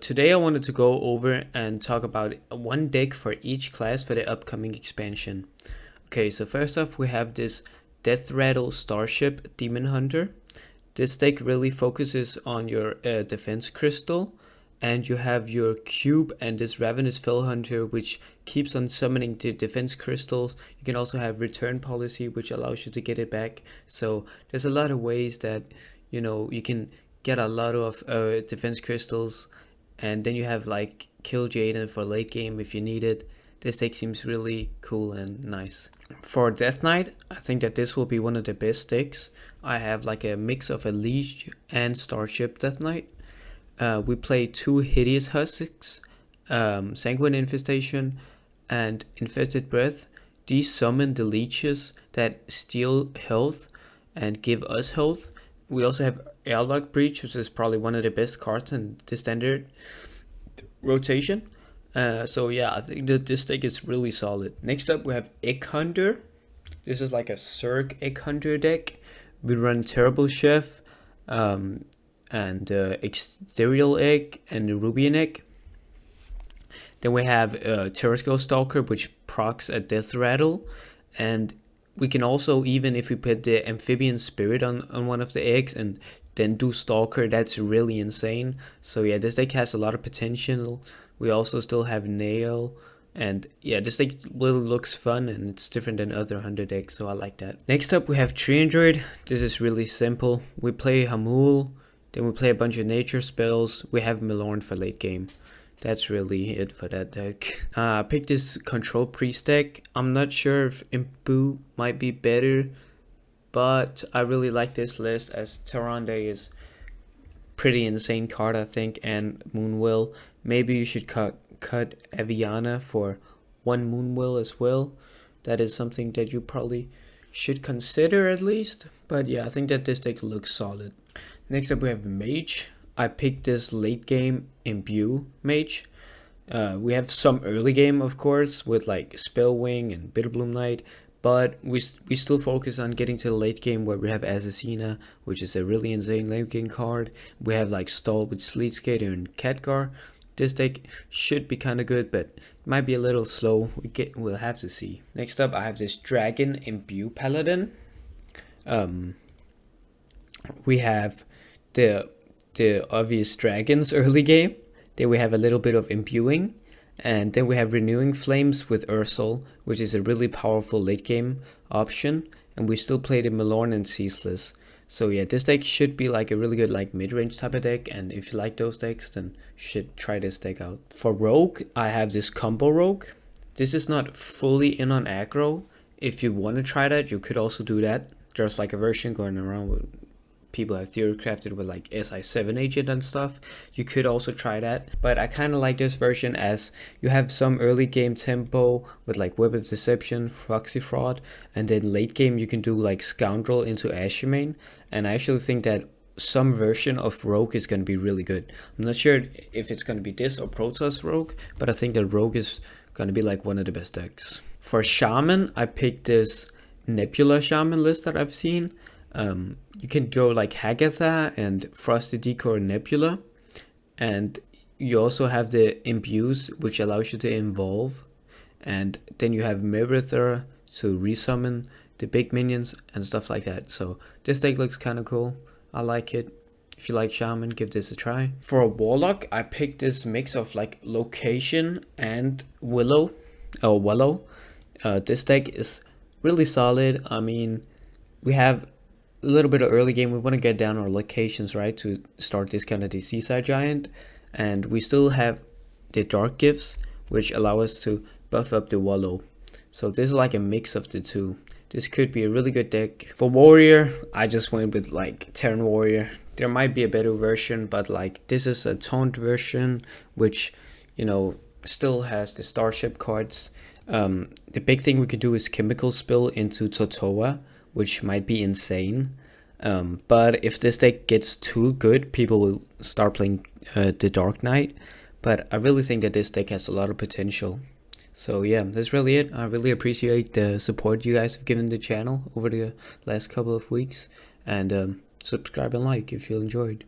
Today I wanted to go over and talk about one deck for each class for the upcoming expansion. Okay, so first off we have this Death Rattle Starship Demon Hunter. This deck really focuses on your defense crystal, and you have your cube and this Ravenous Fell Hunter, which keeps on summoning the defense crystals. You can also have return policy, which allows you to get it back. So there's a lot of ways that you can get a lot of defense crystals, and then you have like Kill Jaden for late game if you need it. This deck seems really cool and nice. For Death Knight, I think that this will be one of the best decks. I have like a mix of Elite and Starship Death Knight. We play two Hideous Husks, Sanguine Infestation, and Infested Breath. These summon the leeches that steal health and give us health. We also have Airlock Breach, which is probably one of the best cards in the standard rotation. So yeah, I think that this deck is really solid. Next up we have Egg Hunter. This is like a Zerg Egg Hunter deck. We run Terrible Chef, and Exterior Egg and the Rubian Egg. Then we have Terrascale Stalker, which procs a Death Rattle, and we can also, even if we put the Amphibian Spirit on one of the eggs and then do Stalker, that's really insane. So yeah, this deck has a lot of potential. We also still have Nail, and yeah, this deck really looks fun and it's different than other Hunter decks, so I like that. Next up we have Tree Android. This is really simple. We play Hamul, then we play a bunch of nature spells. We have Milorn for late game. That's really it for that deck. I picked this Control Priest deck. I'm not sure if Imbu might be better, but I really like this list as Tyrande is pretty insane card, I think, and Moonwill. Maybe you should cut Aviana for one Moonwill as well. That is something that you probably should consider at least. But yeah, I think that this deck looks solid. Next up we have Mage. I picked this late game Imbue Mage. We have some early game, of course, with like Spellwing and Bitterbloom Knight, but we still focus on getting to the late game where we have Assassina, which is a really insane late game card. We have like Stall with Sleet Skater and Khadgar. This deck should be kind of good, but it might be a little slow. We'll have to see. Next up, I have this Dragon Imbue Paladin. We have the obvious dragons early game. Then we have a little bit of imbuing, and then we have Renewing Flames with Ursol, which is a really powerful late game option, and we still play the Milorn and Ceaseless. So yeah, this deck should be like a really good like mid-range type of deck, and if you like those decks, then you should try this deck out. For Rogue, I have this Combo Rogue. This is not fully in on aggro. If you want to try that, you could also do that. There's like a version going around with people have theory crafted with like SI7 agent and stuff. You could also try that, but I kind of like this version as you have some early game tempo with like Web of Deception, Proxy Fraud, and then late game you can do like Scoundrel into Ashumane, and I actually think that some version of Rogue is going to be really good. I'm not sure if it's going to be this or Protoss Rogue, but I think that Rogue is going to be like one of the best decks. For Shaman, I picked this Nebula Shaman list that I've seen. You can go like Hagatha and Frosty Decor Nebula, and you also have the Imbues, which allows you to involve, and then you have Merither to resummon the big minions and stuff like that. So this deck looks kind of cool. I like it. If you like Shaman, give this a try. For a Warlock, I picked this mix of like Location and Willow. This deck is really solid. I mean, we have a little bit of early game. We want to get down our locations, right, to start this kind of the Seaside Giant, and we still have the Dark Gifts, which allow us to buff up the Wallow. So this is like a mix of the two. This could be a really good deck. For Warrior, I just went with like Terran Warrior. There might be a better version, but like this is a toned version, which still has the Starship cards. The big thing we could do is Chemical Spill into Totoa, which might be insane. But if this deck gets too good, people will start playing the Dark Knight. But I really think that this deck has a lot of potential. So yeah, that's really it. I really appreciate the support you guys have given the channel over the last couple of weeks. And subscribe and like if you enjoyed.